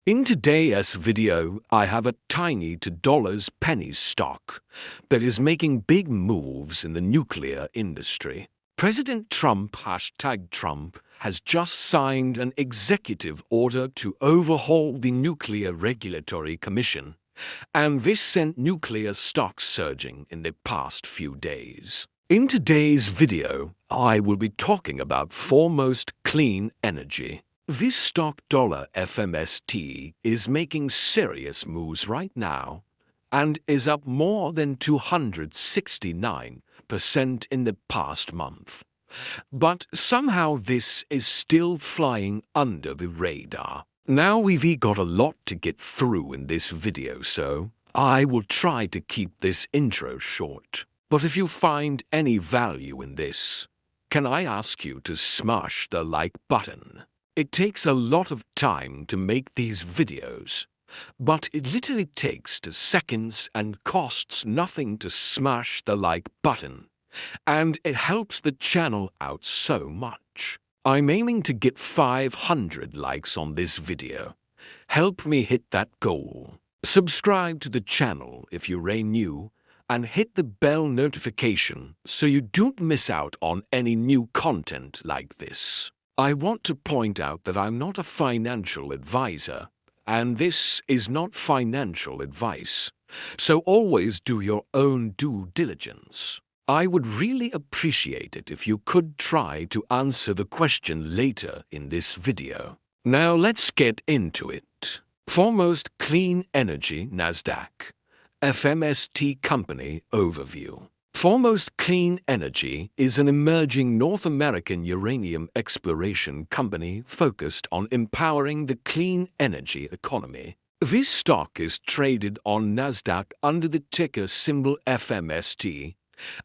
In today's video, I have a tiny to dollars pennies stock that is making big moves in the nuclear industry. President Trump #Trump has just signed an executive order to overhaul the Nuclear Regulatory Commission, and this sent nuclear stocks surging in the past few days. In today's video, I will be talking about foremost clean energy. This stock $FMST is making serious moves right now and is up more than 269% in the past month. But somehow this is still flying under the radar. Now we've got a lot to get through in this video, so I will try to keep this intro short. But if you find any value in this, can I ask you to smash the like button? It takes a lot of time to make these videos, but it literally takes 2 seconds and costs nothing to smash the like button, and it helps the channel out so much. I'm aiming to get 500 likes on this video. Help me hit that goal. Subscribe to the channel if you're new, and hit the bell notification so you don't miss out on any new content like this. I want to point out that I'm not a financial advisor, and this is not financial advice, so always do your own due diligence. I would really appreciate it if you could try to answer the question later in this video. Now let's get into it. Foremost clean energy NASDAQ FMST Company Overview. Foremost Clean Energy is an emerging North American uranium exploration company focused on empowering the clean energy economy. This stock is traded on NASDAQ under the ticker symbol FMST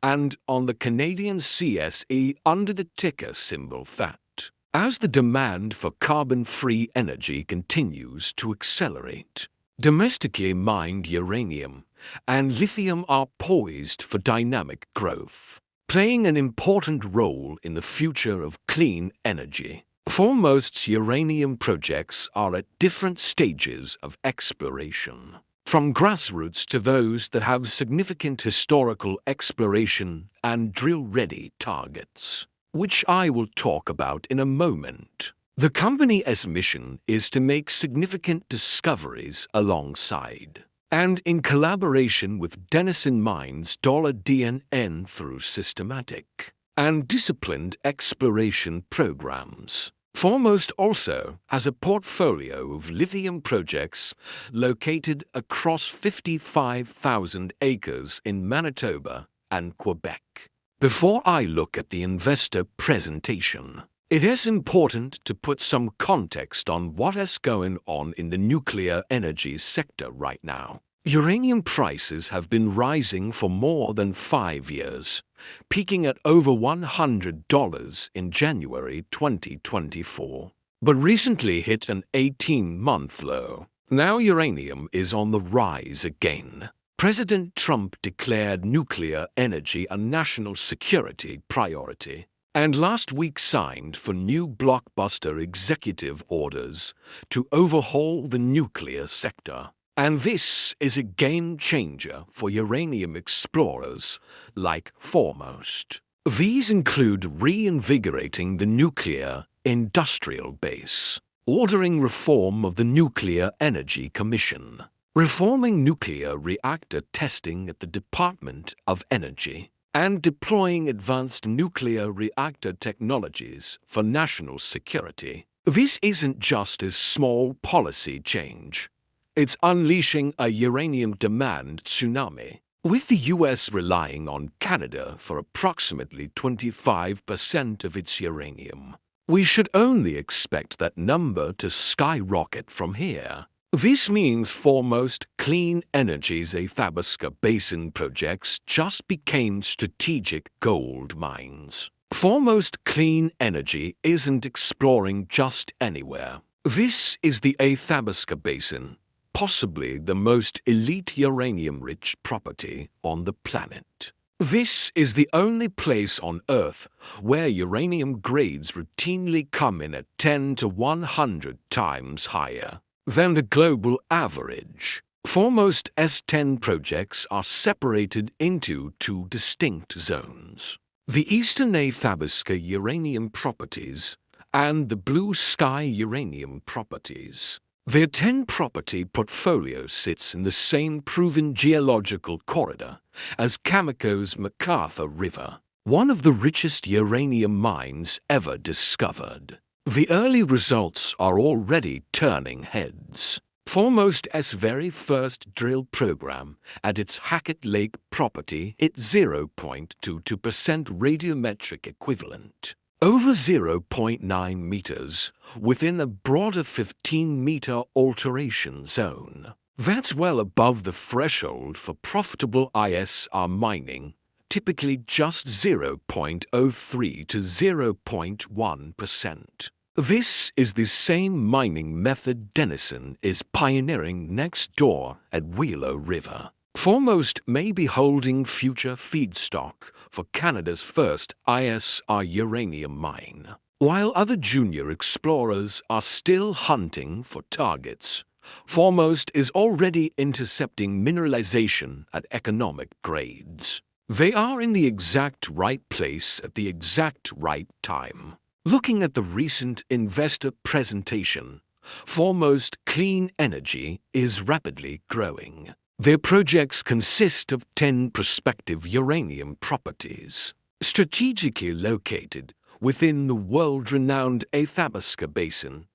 and on the Canadian CSE under the ticker symbol THAT. As the demand for carbon-free energy continues to accelerate, domestically mined uranium and lithium are poised for dynamic growth, playing an important role in the future of clean energy. Foremost uranium projects are at different stages of exploration, from grassroots to those that have significant historical exploration and drill-ready targets, which I will talk about in a moment. The company's mission is to make significant discoveries alongside and in collaboration with Denison Mines dekhein through systematic and disciplined exploration programs. Foremost also has a portfolio of lithium projects located across 55,000 acres in Manitoba and Quebec. Before I look at the investor presentation, it is important to put some context on what is going on in the nuclear energy sector right now. Uranium prices have been rising for more than 5 years, peaking at over $100 in January 2024, but recently hit an 18-month low. Now uranium is on the rise again. President Trump declared nuclear energy a national security priority, and last week signed for new blockbuster executive orders to overhaul the nuclear sector. And this is a game-changer for uranium explorers like Foremost. These include reinvigorating the nuclear industrial base, ordering reform of the Nuclear Energy Commission, reforming nuclear reactor testing at the Department of Energy, and deploying advanced nuclear reactor technologies for national security. This isn't just a small policy change. It's unleashing a uranium demand tsunami. With the US relying on Canada for approximately 25% of its uranium, we should only expect that number to skyrocket from here. This means Foremost Clean Energy's Athabasca Basin projects just became strategic gold mines. Foremost Clean Energy isn't exploring just anywhere. This is the Athabasca Basin, possibly the most elite uranium-rich property on the planet. This is the only place on Earth where uranium grades routinely come in at 10 to 100 times higher. than the global average. Foremost S10 projects are separated into two distinct zones: the Eastern Athabasca uranium properties and the Blue Sky uranium properties. Their 10-property portfolio sits in the same proven geological corridor as Cameco's MacArthur River, one of the richest uranium mines ever discovered. The early results are already turning heads. Foremost's very first drill program at its Hackett Lake property hit 0.22% radiometric equivalent, over 0.9 meters, within a broader 15-meter alteration zone. That's well above the threshold for profitable ISR mining, typically just 0.03 to 0.1%. This is the same mining method Denison is pioneering next door at Wheeler River. Foremost may be holding future feedstock for Canada's first ISR uranium mine. While other junior explorers are still hunting for targets, Foremost is already intercepting mineralization at economic grades. They are in the exact right place at the exact right time. Looking at the recent investor presentation, Foremost Clean Energy is rapidly growing. Their projects consist of 10 prospective uranium properties, strategically located within the world-renowned Athabasca Basin,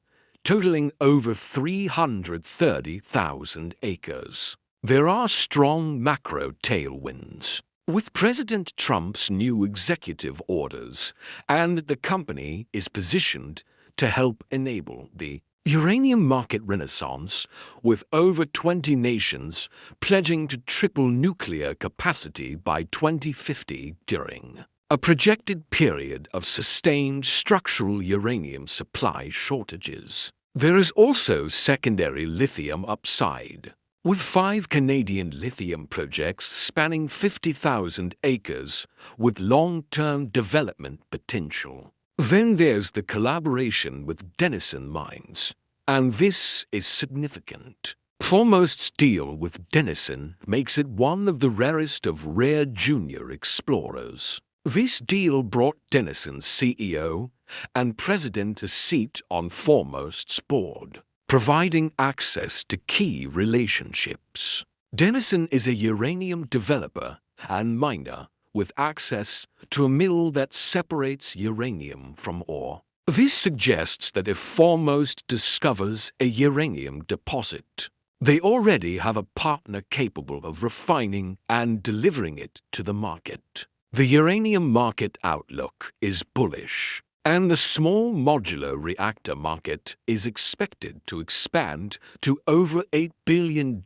totaling over 330,000 acres. There are strong macro tailwinds. With President Trump's new executive orders, and the company is positioned to help enable the uranium market renaissance, with over 20 nations pledging to triple nuclear capacity by 2050 during a projected period of sustained structural uranium supply shortages. There is also secondary lithium upside, with 5 Canadian lithium projects spanning 50,000 acres with long-term development potential. Then there's the collaboration with Denison Mines, and this is significant. Foremost's deal with Denison makes it one of the rarest of rare junior explorers. This deal brought Denison's CEO and president a seat on Foremost's board, providing access to key relationships. Denison is a uranium developer and miner with access to a mill that separates uranium from ore. This suggests that if Foremost discovers a uranium deposit, they already have a partner capable of refining and delivering it to the market. The uranium market outlook is bullish, and the small modular reactor market is expected to expand to over $8 billion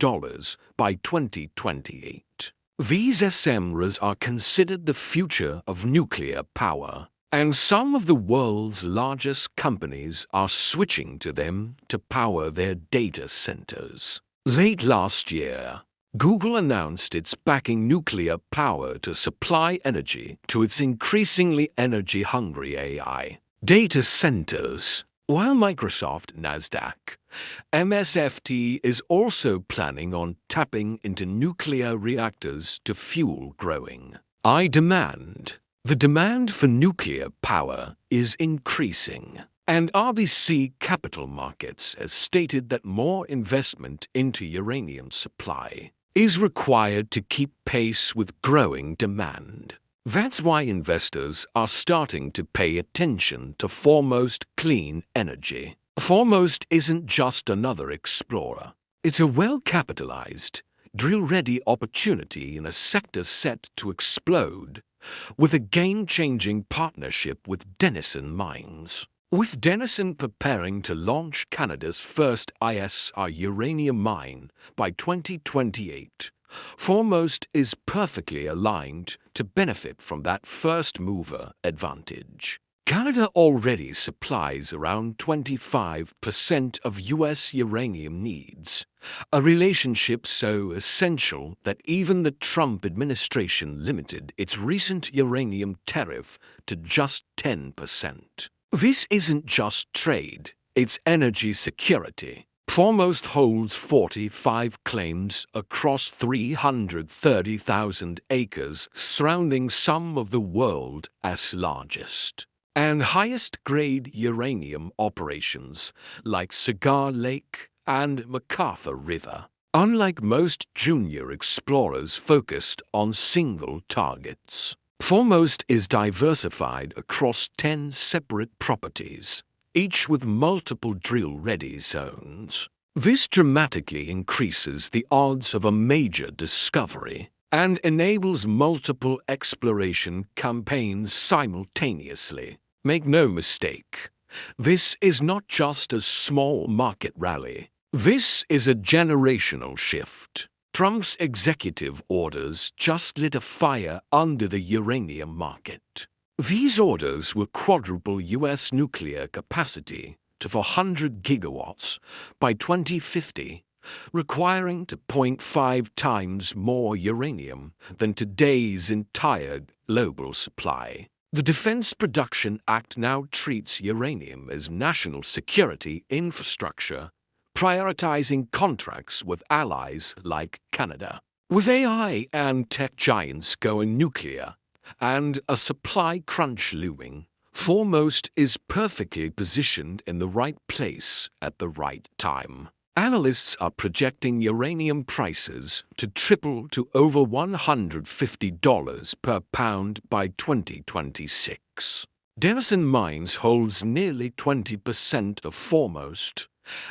by 2028. These SMRs are considered the future of nuclear power, and some of the world's largest companies are switching to them to power their data centers. Late last year, Google announced it's backing nuclear power to supply energy to its increasingly energy-hungry AI data centers, while Microsoft, NASDAQ, MSFT is also planning on tapping into nuclear reactors to fuel growing AI demand. The demand for nuclear power is increasing, and RBC Capital Markets has stated that more investment into uranium supply is required to keep pace with growing demand. That's why investors are starting to pay attention to Foremost Clean Energy. Foremost isn't just another explorer. It's a well-capitalized, drill-ready opportunity in a sector set to explode, with a game-changing partnership with Denison Mines. With Denison preparing to launch Canada's first ISR uranium mine by 2028, Foremost is perfectly aligned to benefit from that first-mover advantage. Canada already supplies around 25% of U.S. uranium needs, a relationship so essential that even the Trump administration limited its recent uranium tariff to just 10%. This isn't just trade, it's energy security. Foremost holds 45 claims across 330,000 acres surrounding some of the world's largest and highest-grade uranium operations like Cigar Lake and MacArthur River. Unlike most junior explorers focused on single targets, Foremost is diversified across 10 separate properties, each with multiple drill-ready zones. This dramatically increases the odds of a major discovery and enables multiple exploration campaigns simultaneously. Make no mistake, this is not just a small market rally. This is a generational shift. Trump's executive orders just lit a fire under the uranium market. These orders will quadruple U.S. nuclear capacity to 400 gigawatts by 2050, requiring 2.5 times more uranium than today's entire global supply. The Defense Production Act now treats uranium as national security infrastructure, prioritizing contracts with allies like Canada. With AI and tech giants going nuclear and a supply crunch looming, Foremost is perfectly positioned in the right place at the right time. Analysts are projecting uranium prices to triple to over $150 per pound by 2026. Denison Mines holds nearly 20% of Foremost,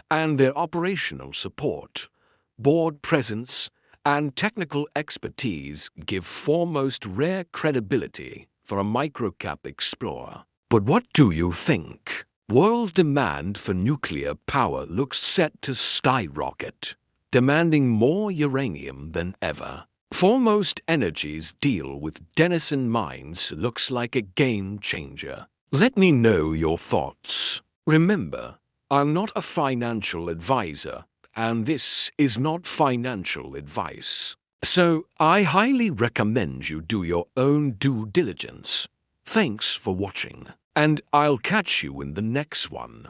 and their operational support, board presence, and technical expertise give Foremost rare credibility for a microcap explorer. But what do you think? World demand for nuclear power looks set to skyrocket, demanding more uranium than ever. Foremost Energy's deal with Denison Mines looks like a game changer. Let me know your thoughts. Remember, I'm not a financial advisor, and this is not financial advice. So I highly recommend you do your own due diligence. Thanks for watching, and I'll catch you in the next one.